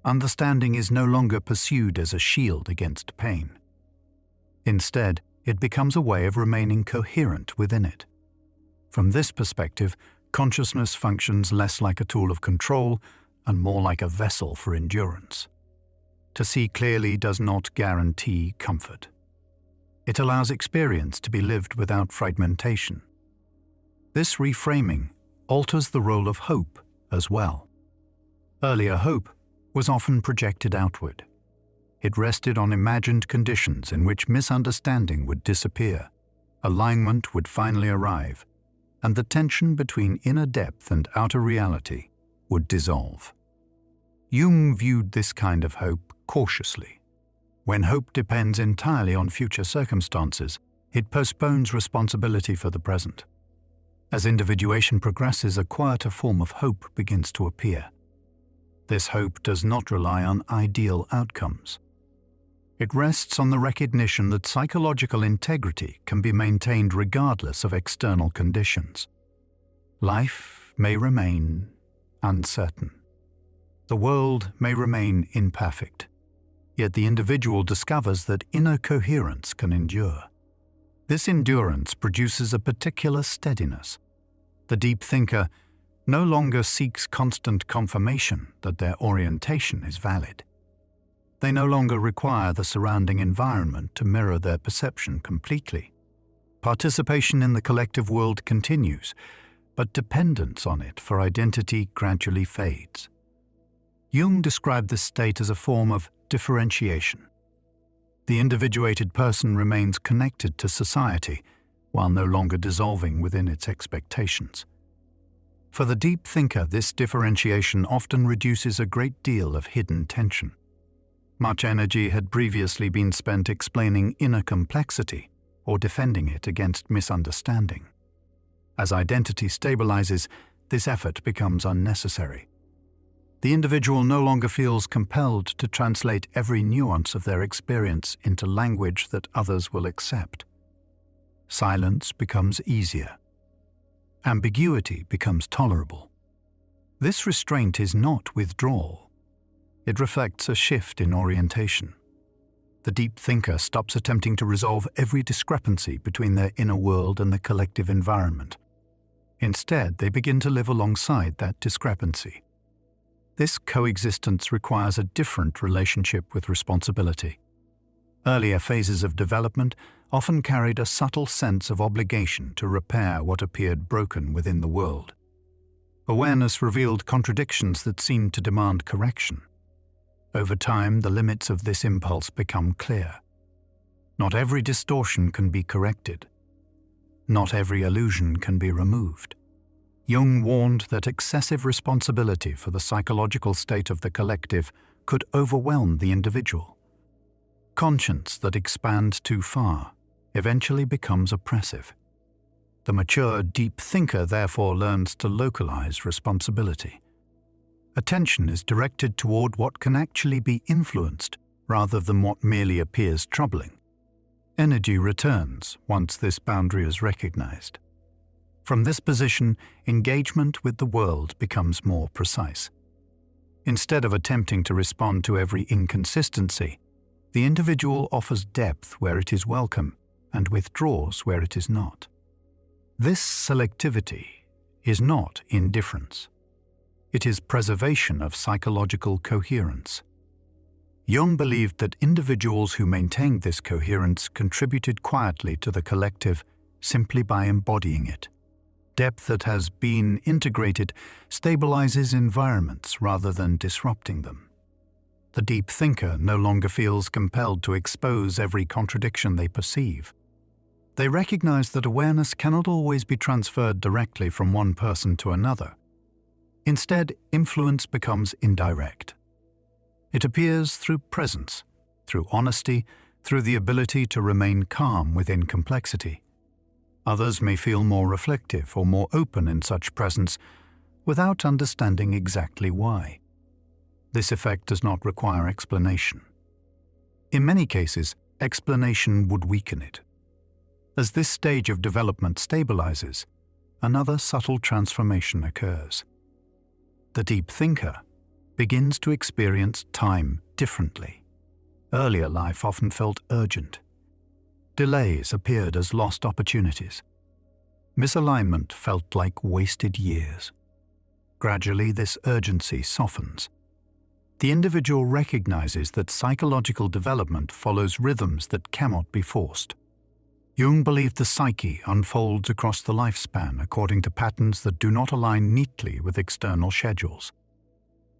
Understanding is no longer pursued as a shield against pain. Instead, it becomes a way of remaining coherent within it. From this perspective, consciousness functions less like a tool of control and more like a vessel for endurance. To see clearly does not guarantee comfort. It allows experience to be lived without fragmentation. This reframing alters the role of hope as well. Earlier hope was often projected outward. It rested on imagined conditions in which misunderstanding would disappear, alignment would finally arrive, and the tension between inner depth and outer reality would dissolve. Jung viewed this kind of hope cautiously. When hope depends entirely on future circumstances, it postpones responsibility for the present. As individuation progresses, a quieter form of hope begins to appear. This hope does not rely on ideal outcomes. It rests on the recognition that psychological integrity can be maintained regardless of external conditions. Life may remain uncertain. The world may remain imperfect, yet the individual discovers that inner coherence can endure. This endurance produces a particular steadiness. The deep thinker no longer seeks constant confirmation that their orientation is valid. They no longer require the surrounding environment to mirror their perception completely. Participation in the collective world continues, but dependence on it for identity gradually fades. Jung described this state as a form of differentiation. The individuated person remains connected to society, while no longer dissolving within its expectations. For the deep thinker, this differentiation often reduces a great deal of hidden tension. Much energy had previously been spent explaining inner complexity or defending it against misunderstanding. As identity stabilizes, this effort becomes unnecessary. The individual no longer feels compelled to translate every nuance of their experience into language that others will accept. Silence becomes easier. Ambiguity becomes tolerable. This restraint is not withdrawal. It reflects a shift in orientation. The deep thinker stops attempting to resolve every discrepancy between their inner world and the collective environment. Instead, they begin to live alongside that discrepancy. This coexistence requires a different relationship with responsibility. Earlier phases of development often carried a subtle sense of obligation to repair what appeared broken within the world. Awareness revealed contradictions that seemed to demand correction. Over time, the limits of this impulse become clear. Not every distortion can be corrected. Not every illusion can be removed. Jung warned that excessive responsibility for the psychological state of the collective could overwhelm the individual. Conscience that expands too far eventually becomes oppressive. The mature, deep thinker therefore learns to localize responsibility. Attention is directed toward what can actually be influenced rather than what merely appears troubling. Energy returns once this boundary is recognized. From this position, engagement with the world becomes more precise. Instead of attempting to respond to every inconsistency, the individual offers depth where it is welcome and withdraws where it is not. This selectivity is not indifference. It is preservation of psychological coherence. Jung believed that individuals who maintained this coherence contributed quietly to the collective simply by embodying it. Depth that has been integrated stabilizes environments rather than disrupting them. The deep thinker no longer feels compelled to expose every contradiction they perceive. They recognize that awareness cannot always be transferred directly from one person to another. Instead, influence becomes indirect. It appears through presence, through honesty, through the ability to remain calm within complexity. Others may feel more reflective or more open in such presence without understanding exactly why. This effect does not require explanation. In many cases, explanation would weaken it. As this stage of development stabilizes, another subtle transformation occurs. The deep thinker begins to experience time differently. Earlier life often felt urgent. Delays appeared as lost opportunities. Misalignment felt like wasted years. Gradually, this urgency softens. The individual recognizes that psychological development follows rhythms that cannot be forced. Jung believed the psyche unfolds across the lifespan according to patterns that do not align neatly with external schedules.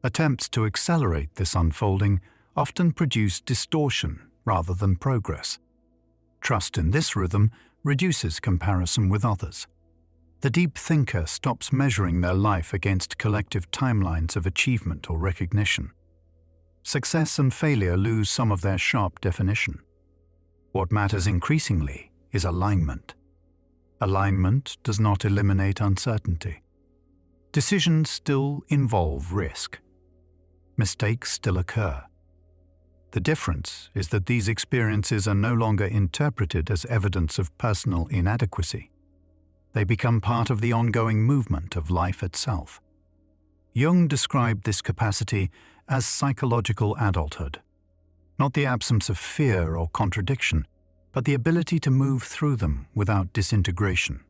Attempts to accelerate this unfolding often produce distortion rather than progress. Trust in this rhythm reduces comparison with others. The deep thinker stops measuring their life against collective timelines of achievement or recognition. Success and failure lose some of their sharp definition. What matters increasingly is alignment. Alignment does not eliminate uncertainty. Decisions still involve risk. Mistakes still occur. The difference is that these experiences are no longer interpreted as evidence of personal inadequacy. They become part of the ongoing movement of life itself. Jung described this capacity as psychological adulthood, not the absence of fear or contradiction, but the ability to move through them without disintegration.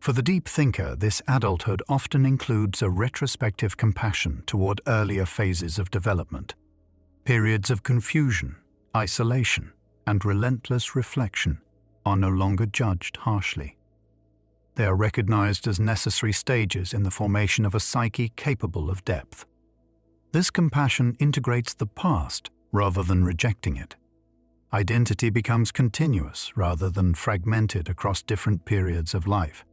For the deep thinker, this adulthood often includes a retrospective compassion toward earlier phases of development. Periods of confusion, isolation, and relentless reflection are no longer judged harshly. They are recognized as necessary stages in the formation of a psyche capable of depth. This compassion integrates the past rather than rejecting it. Identity becomes continuous rather than fragmented across different periods of life.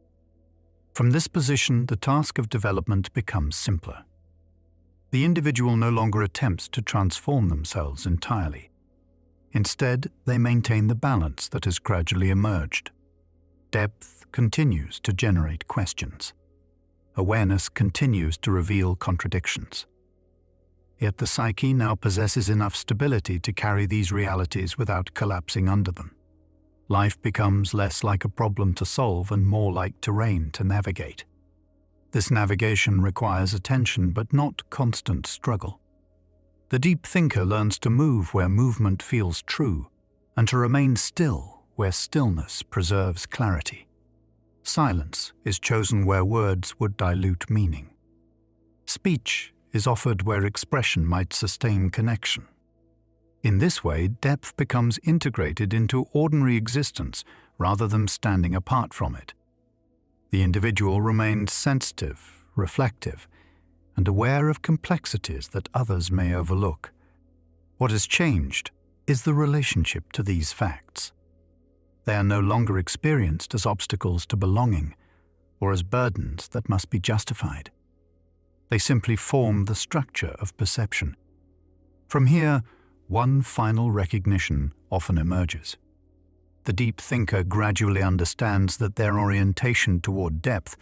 From this position, the task of development becomes simpler. The individual no longer attempts to transform themselves entirely. Instead, they maintain the balance that has gradually emerged. Depth continues to generate questions. Awareness continues to reveal contradictions. Yet the psyche now possesses enough stability to carry these realities without collapsing under them. Life becomes less like a problem to solve and more like terrain to navigate. This navigation requires attention but not constant struggle. The deep thinker learns to move where movement feels true and to remain still where stillness preserves clarity. Silence is chosen where words would dilute meaning. Speech is offered where expression might sustain connection. In this way, depth becomes integrated into ordinary existence rather than standing apart from it. The individual remains sensitive, reflective, and aware of complexities that others may overlook. What has changed is the relationship to these facts. They are no longer experienced as obstacles to belonging or as burdens that must be justified. They simply form the structure of perception. From here, one final recognition often emerges. The deep thinker gradually understands that their orientation toward depth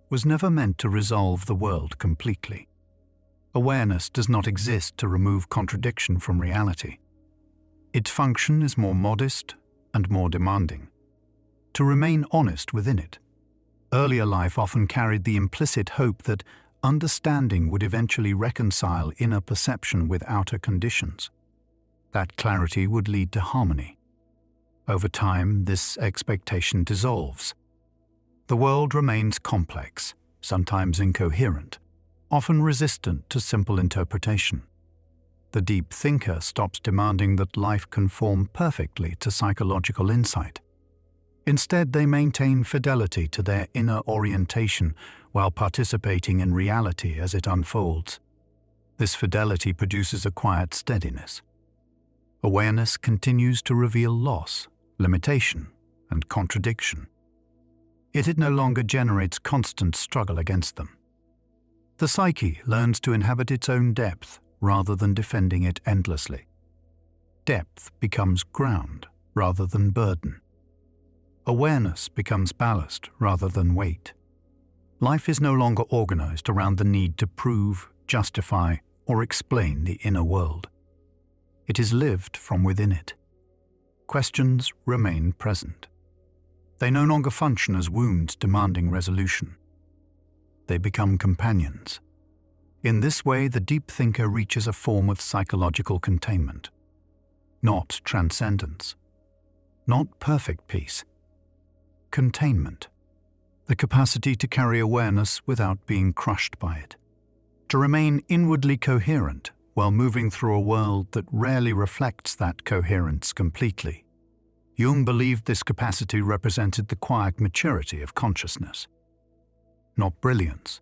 was never meant to resolve the world completely. Awareness does not exist to remove contradiction from reality. Its function is more modest and more demanding. To remain honest within it. Earlier life often carried the implicit hope that understanding would eventually reconcile inner perception with outer conditions. That clarity would lead to harmony. Over time, this expectation dissolves. The world remains complex, sometimes incoherent, often resistant to simple interpretation. The deep thinker stops demanding that life conform perfectly to psychological insight. Instead, they maintain fidelity to their inner orientation while participating in reality as it unfolds. This fidelity produces a quiet steadiness. Awareness continues to reveal loss, limitation, and contradiction. Yet it no longer generates constant struggle against them. The psyche learns to inhabit its own depth rather than defending it endlessly. Depth becomes ground rather than burden. Awareness becomes ballast rather than weight. Life is no longer organized around the need to prove, justify, or explain the inner world. It is lived from within it. Questions remain present. They no longer function as wounds demanding resolution. They become companions. In this way, the deep thinker reaches a form of psychological containment, not transcendence. Not perfect peace. Containment. The capacity to carry awareness without being crushed by it. To remain inwardly coherent while moving through a world that rarely reflects that coherence completely. Jung believed this capacity represented the quiet maturity of consciousness. Not brilliance,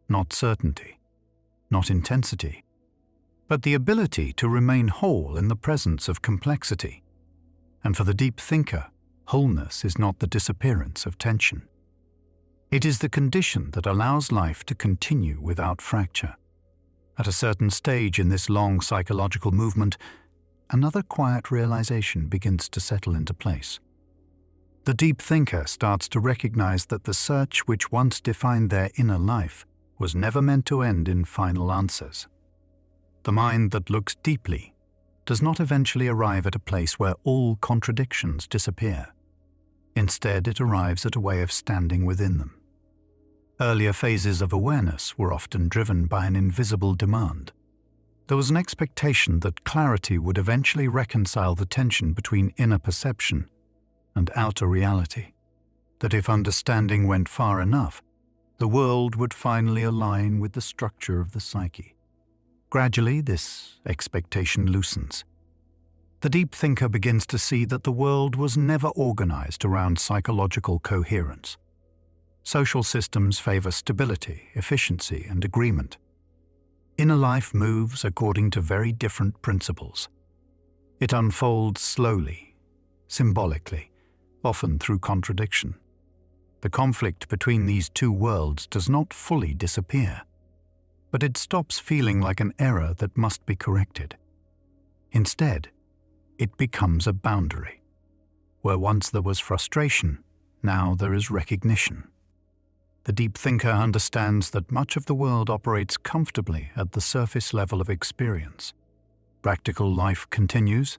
not certainty, not intensity, but the ability to remain whole in the presence of complexity. And for the deep thinker, wholeness is not the disappearance of tension. It is the condition that allows life to continue without fracture. At a certain stage in this long psychological movement, another quiet realization begins to settle into place. The deep thinker starts to recognize that the search which once defined their inner life was never meant to end in final answers. The mind that looks deeply does not eventually arrive at a place where all contradictions disappear. Instead, it arrives at a way of standing within them. Earlier phases of awareness were often driven by an invisible demand. There was an expectation that clarity would eventually reconcile the tension between inner perception and outer reality, that if understanding went far enough, the world would finally align with the structure of the psyche. Gradually, this expectation loosens. The deep thinker begins to see that the world was never organized around psychological coherence. Social systems favor stability, efficiency, and agreement. Inner life moves according to very different principles. It unfolds slowly, symbolically, often through contradiction. The conflict between these two worlds does not fully disappear, but it stops feeling like an error that must be corrected. Instead, it becomes a boundary. Where once there was frustration, now there is recognition. The deep thinker understands that much of the world operates comfortably at the surface level of experience. Practical life continues,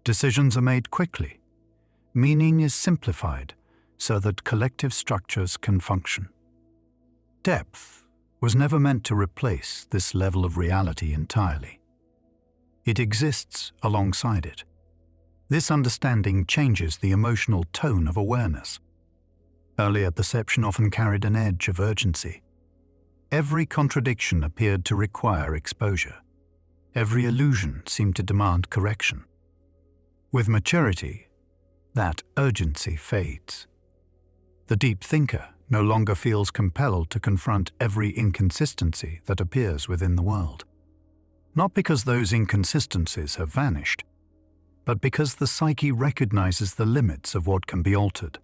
decisions are made quickly, meaning is simplified so that collective structures can function. Depth was never meant to replace this level of reality entirely. It exists alongside it. This understanding changes the emotional tone of awareness. Earlier perception often carried an edge of urgency. Every contradiction appeared to require exposure. Every illusion seemed to demand correction. With maturity, that urgency fades. The deep thinker no longer feels compelled to confront every inconsistency that appears within the world. Not because those inconsistencies have vanished, but because the psyche recognizes the limits of what can be altered.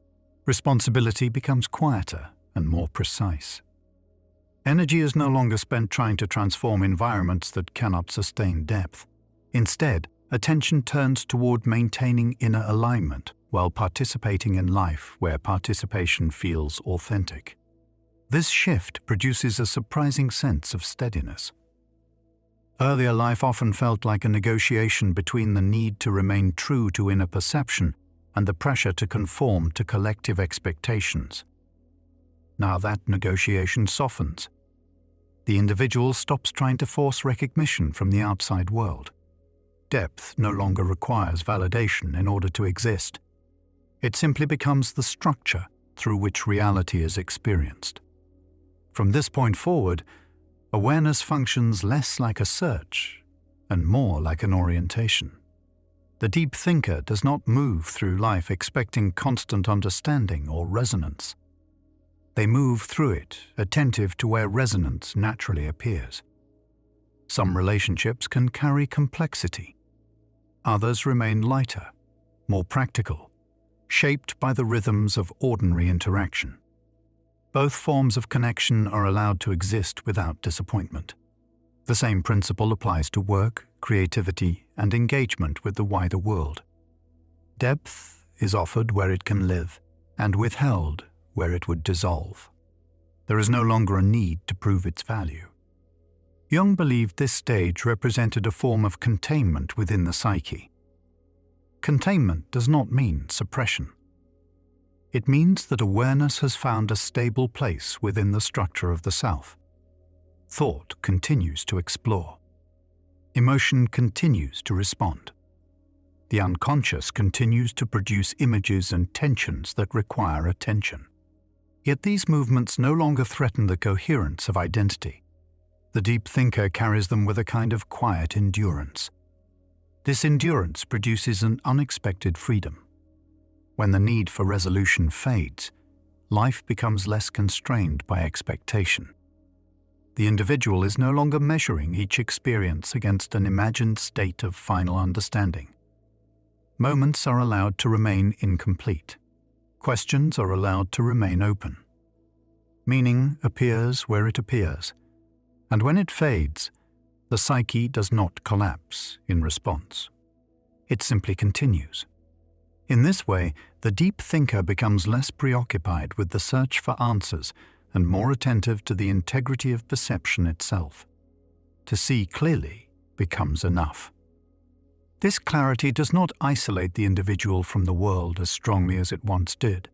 Responsibility becomes quieter and more precise. Energy is no longer spent trying to transform environments that cannot sustain depth. Instead, attention turns toward maintaining inner alignment while participating in life where participation feels authentic. This shift produces a surprising sense of steadiness. Earlier life often felt like a negotiation between the need to remain true to inner perception and the pressure to conform to collective expectations. Now that negotiation softens. The individual stops trying to force recognition from the outside world. Depth no longer requires validation in order to exist. It simply becomes the structure through which reality is experienced. From this point forward, awareness functions less like a search and more like an orientation. The deep thinker does not move through life expecting constant understanding or resonance. They move through it, attentive to where resonance naturally appears. Some relationships can carry complexity. Others remain lighter, more practical, shaped by the rhythms of ordinary interaction. Both forms of connection are allowed to exist without disappointment. The same principle applies to work, creativity, and engagement with the wider world. Depth is offered where it can live, and withheld where it would dissolve. There is no longer a need to prove its value. Jung believed this stage represented a form of containment within the psyche. Containment does not mean suppression. It means that awareness has found a stable place within the structure of the self. Thought continues to explore. Emotion continues to respond. The unconscious continues to produce images and tensions that require attention. Yet these movements no longer threaten the coherence of identity. The deep thinker carries them with a kind of quiet endurance. This endurance produces an unexpected freedom. When the need for resolution fades, life becomes less constrained by expectation. The individual is no longer measuring each experience against an imagined state of final understanding. Moments are allowed to remain incomplete. Questions are allowed to remain open. Meaning appears where it appears, and when it fades, the psyche does not collapse in response. It simply continues. In this way, the deep thinker becomes less preoccupied with the search for answers and more attentive to the integrity of perception itself. To see clearly becomes enough. This clarity does not isolate the individual from the world as strongly as it once did.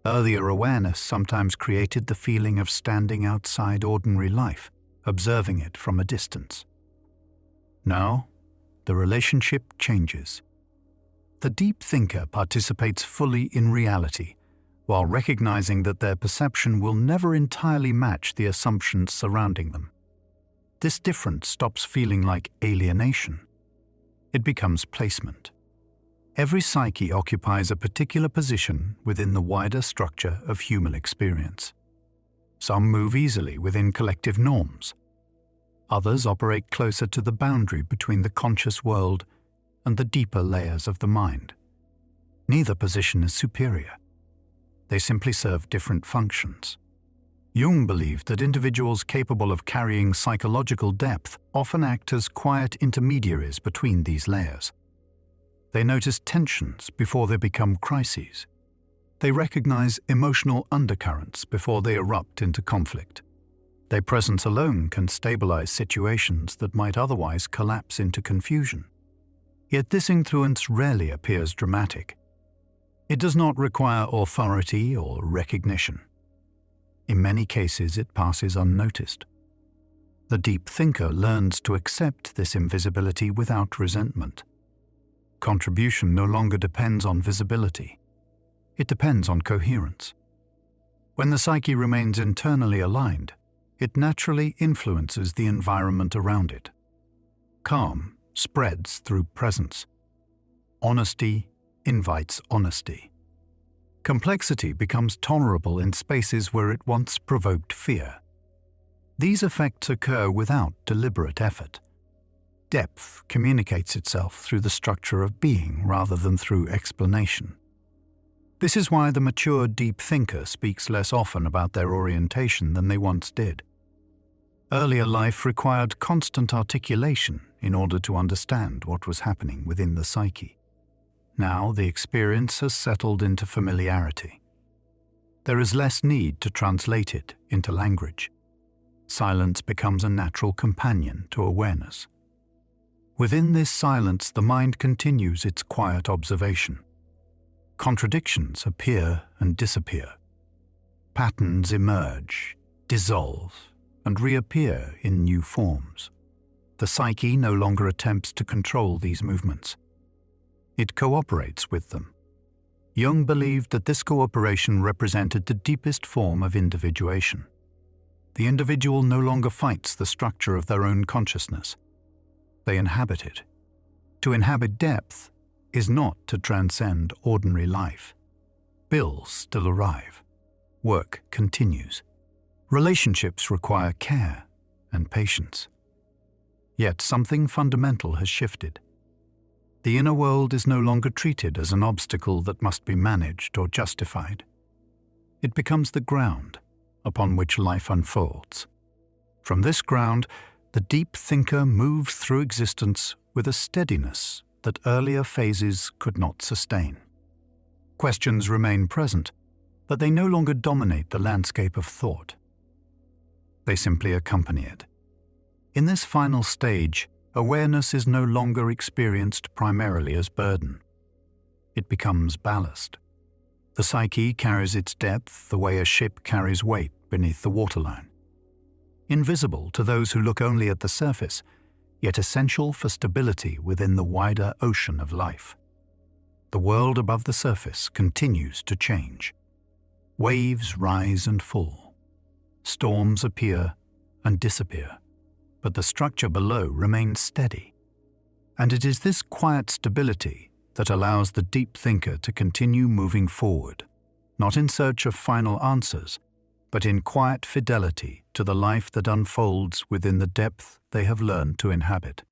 Earlier awareness sometimes created the feeling of standing outside ordinary life, observing it from a distance. Now, the relationship changes. The deep thinker participates fully in reality, while recognizing that their perception will never entirely match the assumptions surrounding them. This difference stops feeling like alienation. It becomes placement. Every psyche occupies a particular position within the wider structure of human experience. Some move easily within collective norms. Others operate closer to the boundary between the conscious world and the deeper layers of the mind. Neither position is superior. They simply serve different functions. Jung believed that individuals capable of carrying psychological depth often act as quiet intermediaries between these layers. They notice tensions before they become crises. They recognize emotional undercurrents before they erupt into conflict. Their presence alone can stabilize situations that might otherwise collapse into confusion. Yet this influence rarely appears dramatic. It does not require authority or recognition. In many cases, it passes unnoticed. The deep thinker learns to accept this invisibility without resentment. Contribution no longer depends on visibility. It depends on coherence. When the psyche remains internally aligned, it naturally influences the environment around it. Calm spreads through presence. Honesty invites honesty. Complexity becomes tolerable in spaces where it once provoked fear. These effects occur without deliberate effort. Depth communicates itself through the structure of being rather than through explanation. This is why the mature deep thinker speaks less often about their orientation than they once did. Earlier life required constant articulation in order to understand what was happening within the psyche. Now the experience has settled into familiarity. There is less need to translate it into language. Silence becomes a natural companion to awareness. Within this silence, the mind continues its quiet observation. Contradictions appear and disappear. Patterns emerge, dissolve, and reappear in new forms. The psyche no longer attempts to control these movements. It cooperates with them. Jung believed that this cooperation represented the deepest form of individuation. The individual no longer fights the structure of their own consciousness. They inhabit it. To inhabit depth is not to transcend ordinary life. Bills still arrive. Work continues. Relationships require care and patience. Yet something fundamental has shifted. The inner world is no longer treated as an obstacle that must be managed or justified. It becomes the ground upon which life unfolds. From this ground, the deep thinker moves through existence with a steadiness that earlier phases could not sustain. Questions remain present, but they no longer dominate the landscape of thought. They simply accompany it. In this final stage, awareness is no longer experienced primarily as burden. It becomes ballast. The psyche carries its depth the way a ship carries weight beneath the waterline. Invisible to those who look only at the surface, yet essential for stability within the wider ocean of life. The world above the surface continues to change. Waves rise and fall. Storms appear and disappear, but the structure below remains steady. And it is this quiet stability that allows the deep thinker to continue moving forward, not in search of final answers, but in quiet fidelity to the life that unfolds within the depth they have learned to inhabit.